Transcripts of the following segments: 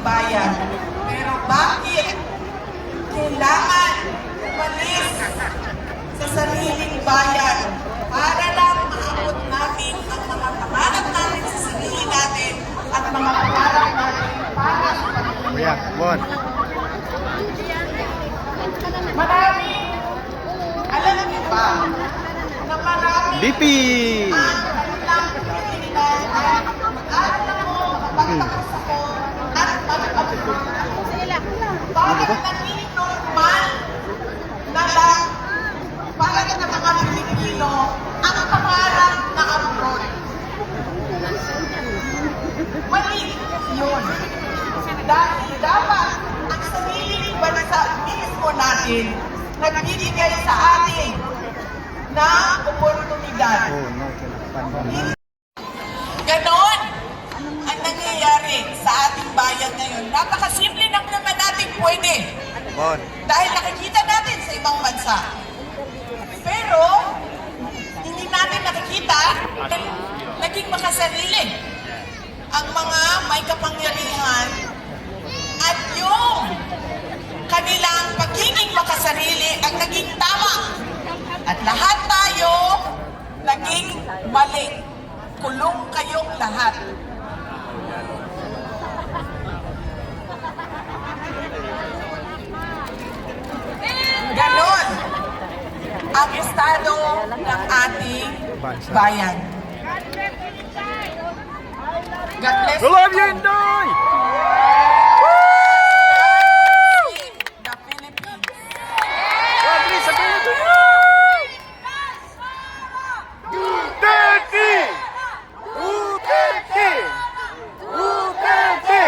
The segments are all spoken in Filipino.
bayan. Pero bakit kailangan umalis sa sariling bayan para lang maabot natin ang mga pangarap natin sa sarili natin at mga pangarap natin para sa Kuya, bon. marami. Alam niyo ba na marami BP! ang kanilang pinilinan ay mag-aaral ako, makapagtakas ako, at mag-abroad. Bakit naging normal na lang para sa mga Pilipino ang pangarap na abroad? Mali yun. Dahil dapat ang sariling bansa mismo natin nagbibigay sa atin na oportunidad. Oh, no. Ganon ang nangyayari sa ating bayan ngayon. Napakasimple lang naman natin pwede. Bon. Dahil nakikita natin sa ibang bansa. Pero, hindi natin nakikita na naging makasarili ang mga may kapangyarihan at yung kanilang pagiging makasarili ang naging tama. At lahat tayo naging mali. Kulong kayong lahat. Ganon ang estado ng ating bayan. God bless We love you, Inday! the Philippines. Rodri, sabihin mo yun! Duterte! Duterte! Duterte!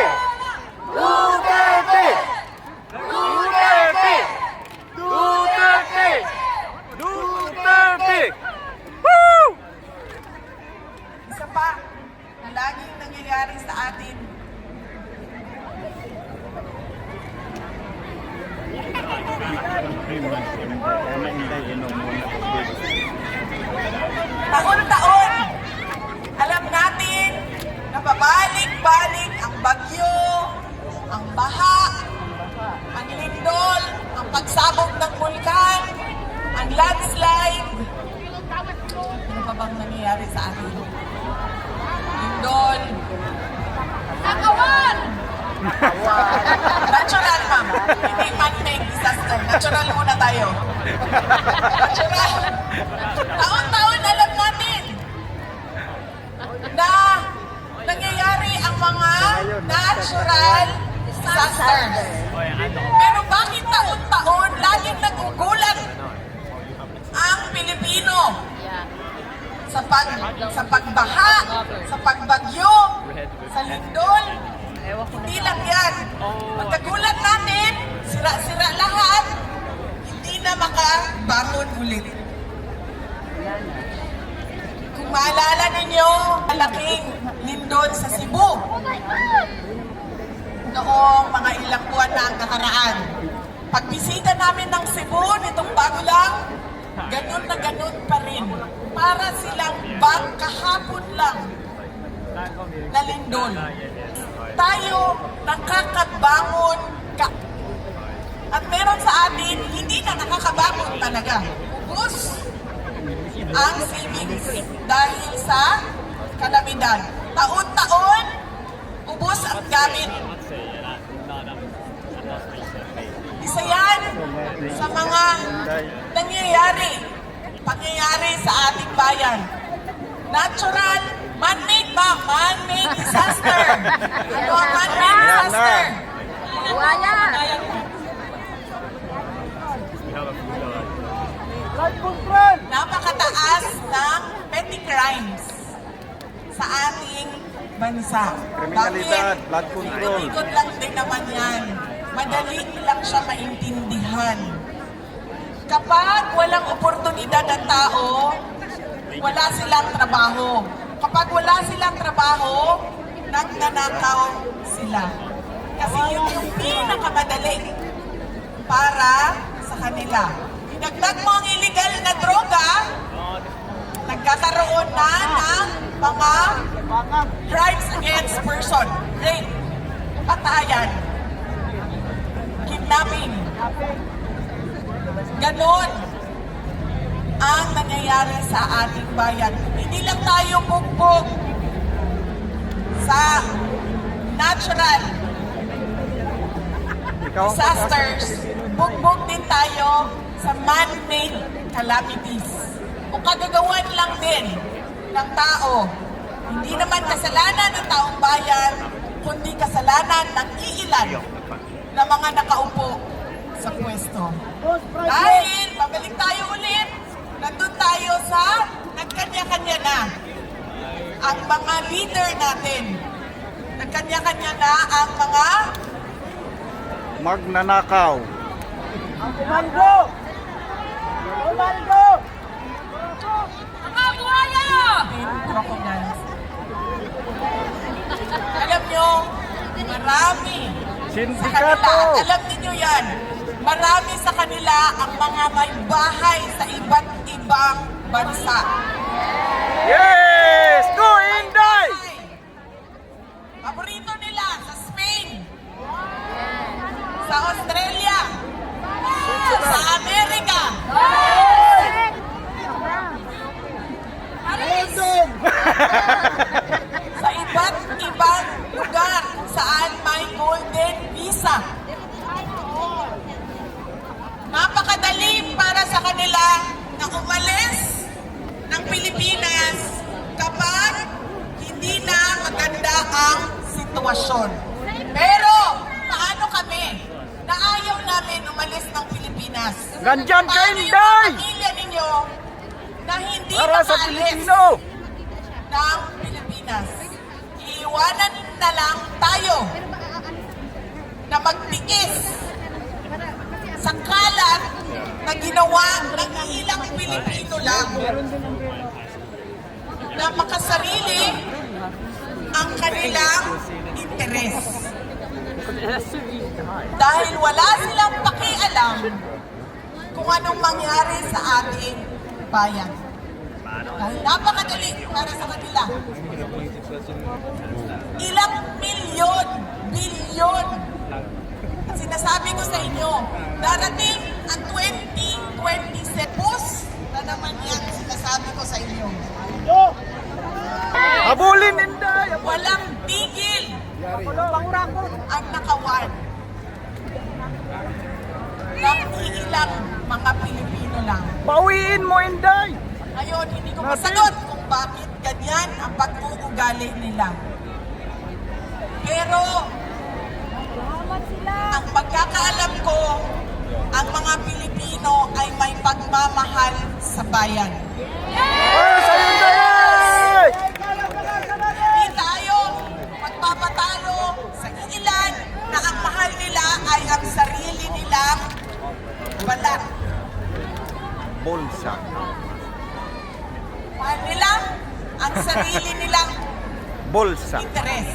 Duterte! Duterte! Duterte! Duterte! Woo! Isa pa na laging nangyayari sa atin. Taon-taon, alam natin na pabalik-balik ang bagyo, ang baha, ang lindol, ang pagsabog ng vulkan, ang landslide. Ano pa bang nangyayari sa atin? Lindol. Agawan! Natural, ma'am. Hindi man-made disaster. Natural muna tayo. Natural. Taon-taon alam natin na nangyayari ang mga natural disasters. Pero bakit taon-taon laging nagugulat ang Pilipino sa pagbaha, sa pagbagyo, sa lindol? Hindi lang yan. Pagkagulat natin, sira-sira lahat, hindi na makabangon ulit. Kung maalala ninyo, malaking lindol sa Cebu noong mga ilang buwan na ang nakaraan. Pagbisita namin ng Cebu nitong bago lang, ganun na ganun pa rin. Para silang kahapon lang na lindol. Tayo nakakabangon ka. At meron sa atin, hindi na nakakabangon talaga. Ubus ang savings dahil sa kalamidad. Taon-taon, ubus ang gamit. Isa yan sa mga pangyayari sa ating bayan. Natural, man-made ba? Man-made disaster. Ano ang man-made disaster? Buaya. Napakataas ng petty crimes sa ating bansa. Kriminalidad, blood control. Ikot lang din naman yan. Madali lang siya maintindihan. Kapag walang oportunidad ang tao, wala silang trabaho. Kapag wala silang trabaho, nagnanakaw sila. Kasi yun yung pinakamadali para sa kanila. Dinagdag mo ang illegal na droga, nagkakaroon na ng mga crimes against person, rape. patayan, kidnapping. Ganon ang nangyayari sa ating bayan. Hindi lang tayo bugbog sa natural Ikaw ang disasters, bugbog din tayo sa man-made calamities. O kagagawan lang din ng tao. Hindi naman kasalanan ng taong bayan, kundi kasalanan ng iilan na mga nakaupo sa pwesto. Dahil, babalik tayo ulit, nandun tayo sa nagkanya-kanya na ang mga leader natin. Nagkanya-kanya na ang mga magnanakaw. Umaldo! Umaldo! Mga buhaya! crocodiles. Alam nyo, marami sa Sindikato! kanila, alam niyo yan, marami sa kanila ang mga may bahay sa iba't ibang bansa. Yes! Go Inday! Paborito nila sa Spain, sa Australia, sa Amerika, sa iba't ibang lugar kung saan may golden visa. Napakadali para sa kanila na umalis ng Pilipinas kapag hindi na maganda ang sitwasyon. Pero paano kami na ayaw namin umalis ng Pilipinas? Nandyan ka, Paano yung Inday! pamilya ninyo na hindi Para sa makaalis Pilipino! ng Pilipinas? Iiwanan na lang tayo na magtiis sa kalat na ginawa ng ilang Pilipino lang na makasarili ang kanilang interes. Dahil wala silang pakialam kung anong mangyari sa ating bayan. Dahil napakadali para sa kanila. Ilang milyon, bilyon. At sinasabi ko sa inyo, darating ang 2027. Bus na naman yan sinasabi ko sa inyo. Habulin Inday! Walang tigil ang nakawan ng ilang mga Pilipino lang. Bawiin mo Inday! Ngayon, hindi ko masagot kung bakit ganyan ang pag-uugali nila. Pero, ang pagkakaalam ko, ang mga Pilipino ay may pagmamahal sa bayan. Para sa Inday! Hindi tayo magpapatalo sa ilan na ang mahal nila ay ang sarili nilang balat. Bulsa. Mahal nila ang sarili nilang Bulsa. interes.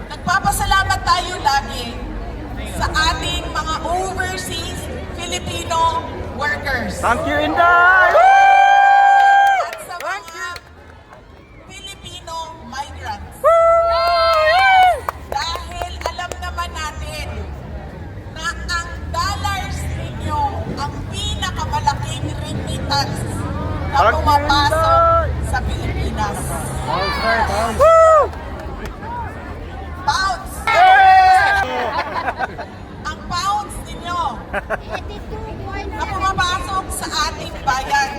Nagpapasalamat tayo lagi sa ating mga overseas Filipino workers Thank you Inday! at sa mga Filipino migrants. Dahil alam naman natin na ang dollars ninyo ang pinakamalaking remittance na Thank you, pumapasok Inday! sa Pilipinas. Woo! Pounds! Ang pounds ninyo na pumapasok sa ating bayan,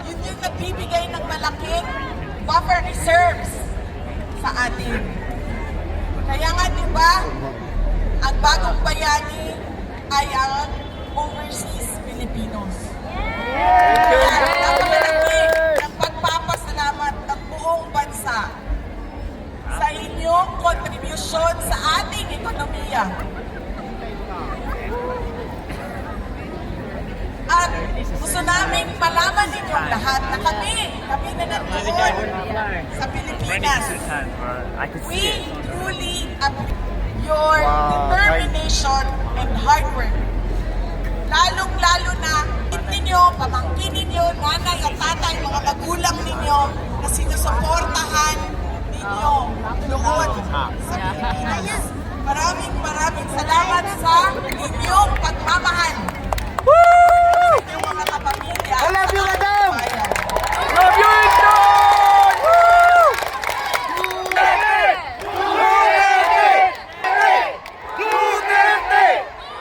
yun yung nagbibigay ng malaking buffer reserves sa atin. Kaya nga, di ba, ang bagong bayani ay ang overseas Filipinos. Kaya napakalaki ng pagpapasalamat ng buong bansa sa inyong kontribusyon sa ating ekonomiya. At gusto namin malaman ninyong lahat na kami na nandoon sa Pilipinas. We truly appreciate your determination and hard work. Lalong-lalo na ninyo, pamangkin ninyo, nanay at tatay, mga magulang ninyo na sinusuportahan ninyo doon sa Pilipinas. Maraming salamat sa inyong pagmamahal. Sa inyong mga kapamilya. I love you, madam! Bayan. Love you, Inday! Woo! Duterte! Duterte!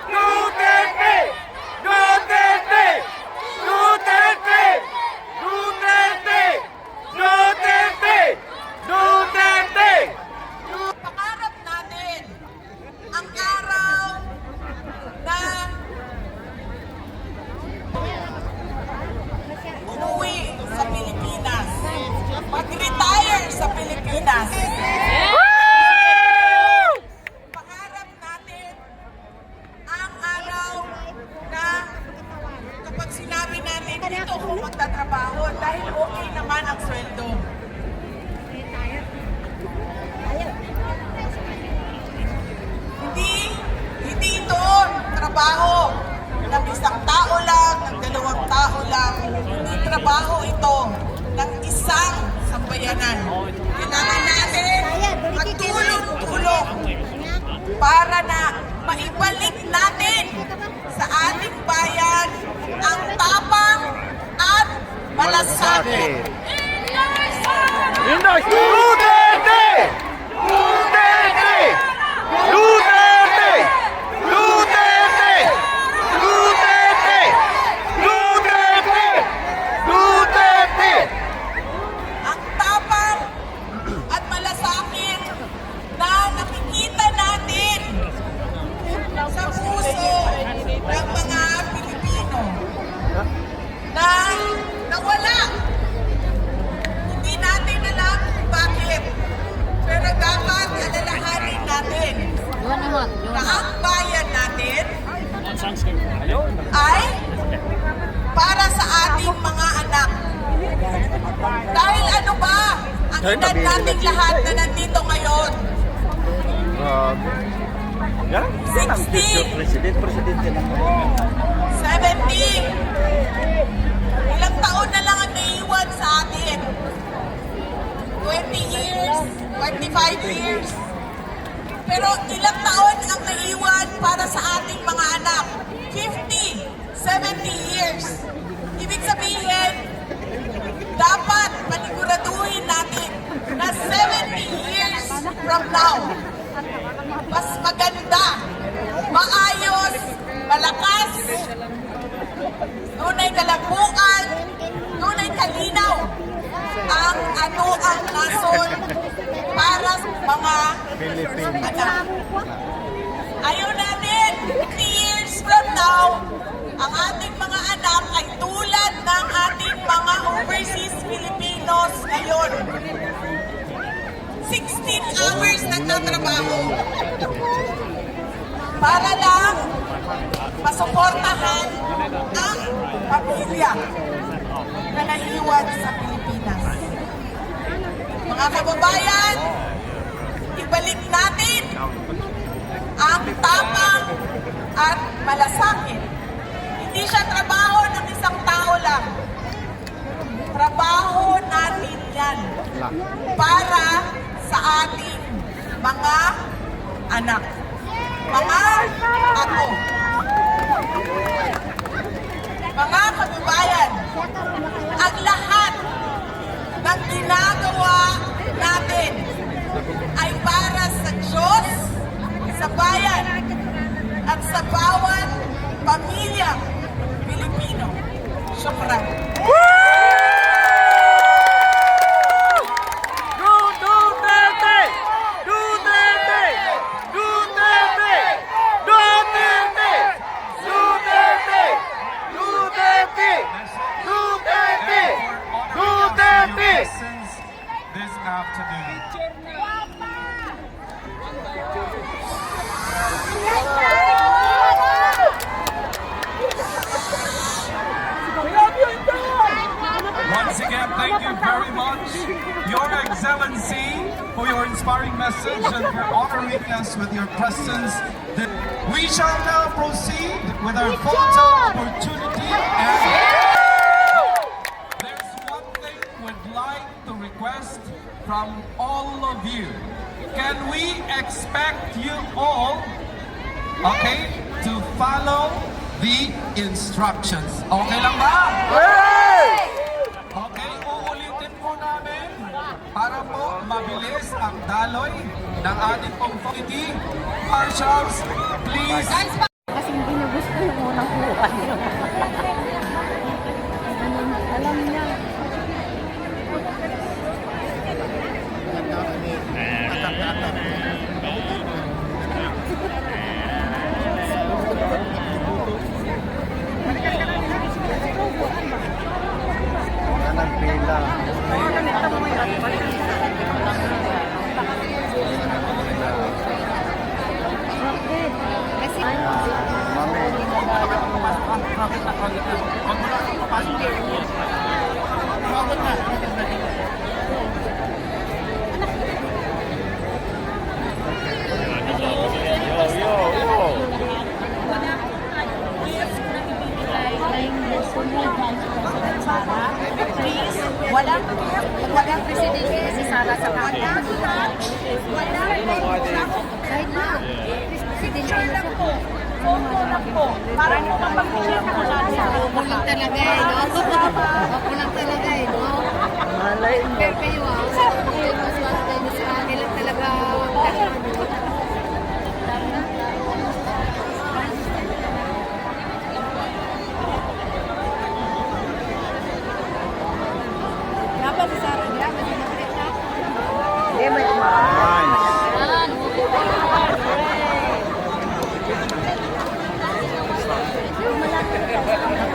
Duterte! Duterte! Duterte! Duterte! Duterte! Pangarap natin ang araw na umuwi sa Pilipinas, mag-retire sa Pilipinas. Pangarap natin ang araw na kapag sinabi natin dito ako magtatrabaho dahil okay naman ang sweldo. Hindi ito trabaho ng isang tao lang, ng dalawang tao lang. Hindi trabaho ito ng isang sambayanan. Kailangan natin magtulong-tulong para na maibalik natin sa ating bayan ang tapang at malasakit. Inday! Duterte! Duterte! Duterte! Duterte! Duterte! Duterte! Duterte! Ang tapang at malasakit na nakikita natin sa puso ng mga Pilipino na nawala. Hindi natin alam kung bakit. Pero dapat alalahanin natin na ang bayan natin ay para sa ating mga anak. Dahil ano ba ang edad nating lahat na nandito ngayon? Yan? Yan ang future president. Presidente ng 70. Ilang taon na lang ang naiiwan sa atin? 20 years, 25 years. Pero ilang taon ang naiiwan para sa ating mga anak? 50, 70 years. Ibig sabihin, dapat paniguraduhin natin na 70 years from now, mas maganda, maayos, malakas, nunay kalambuan, nunay kalinaw ang nason para sa mga anak. Ayaw natin, 3 years from now, ang ating mga anak ay tulad ng ating mga overseas Filipinos ngayon. 16 hours nagtatrabaho para lang masuportahan ang pamilya na naiwan sa Pilipinas. Mga kababayan, ibalik natin ang tapang at malasakit. Hindi siya trabaho ng isang tao lang. Trabaho natin yan para sa ating mga anak. Mga ako. Mga kababayan, ang lahat ng ginagawa natin ay para sa Diyos, sa bayan, at sa bawat pamilya Pilipino. Syukran. Duterte! Duterte! Duterte! Duterte! Duterte! Duterte! Duterte! Duterte! This afternoon. Once again, thank you very much, Your Excellency, for your inspiring message and for honoring us with your presence. We shall now proceed with our photo opportunity. And there's one thing we'd like to request from all of of you. Can we expect you all, okay, to follow the instructions? Okay lang ba? Okay, uulitin po namin para po mabilis ang daloy ng ating pong committee. Marshals, please. Kasi hindi na gusto yung unang kuha niyo. Alam niya. Walang presidente si Sara sa kanya. Kahit na. Presidente na po. Photo lang po. Para po mapag-share ka na sa Kulang talaga eh, no? Kulang talaga eh, no? Pero kayo kayo mas kayo sa kanila talaga. Dapat si Sara niya, kasi nakita na. Hindi, may kumain.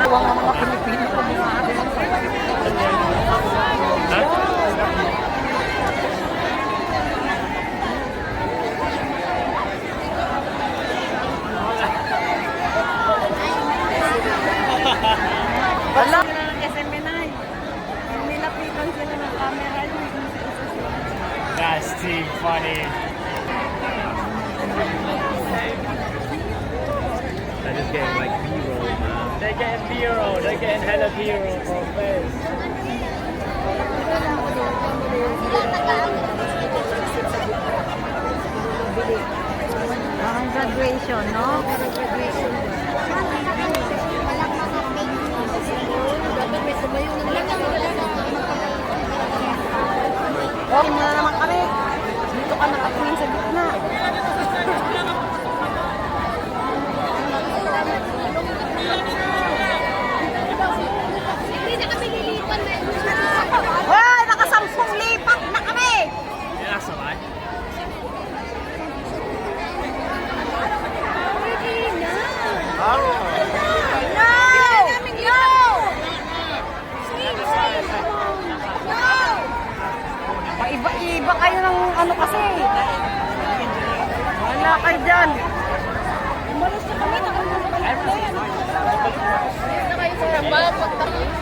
Huwag ang mga Pilipino ko wala na ng SMNI. Nilapitan sila ng camera. That's too funny. They're just getting like B-roll, man. They're getting B-roll. They're getting hella B-roll from this. Parang graduation, no? Graduation. Walang mga fake news. Dapat may sumayo ng Okay na naman kami. Dito ka nakatingin sa gitna. Hindi na kami lilipan na yun. Hoy! Nakasampung lipat na kami! Yeah, that's alright. Pwede na. No! Paiba-iba kayo ng ano kasi. Wala kayo dyan. Umalis na kami. Nakalimutan na kami. Umalis na kayo sa trabaho.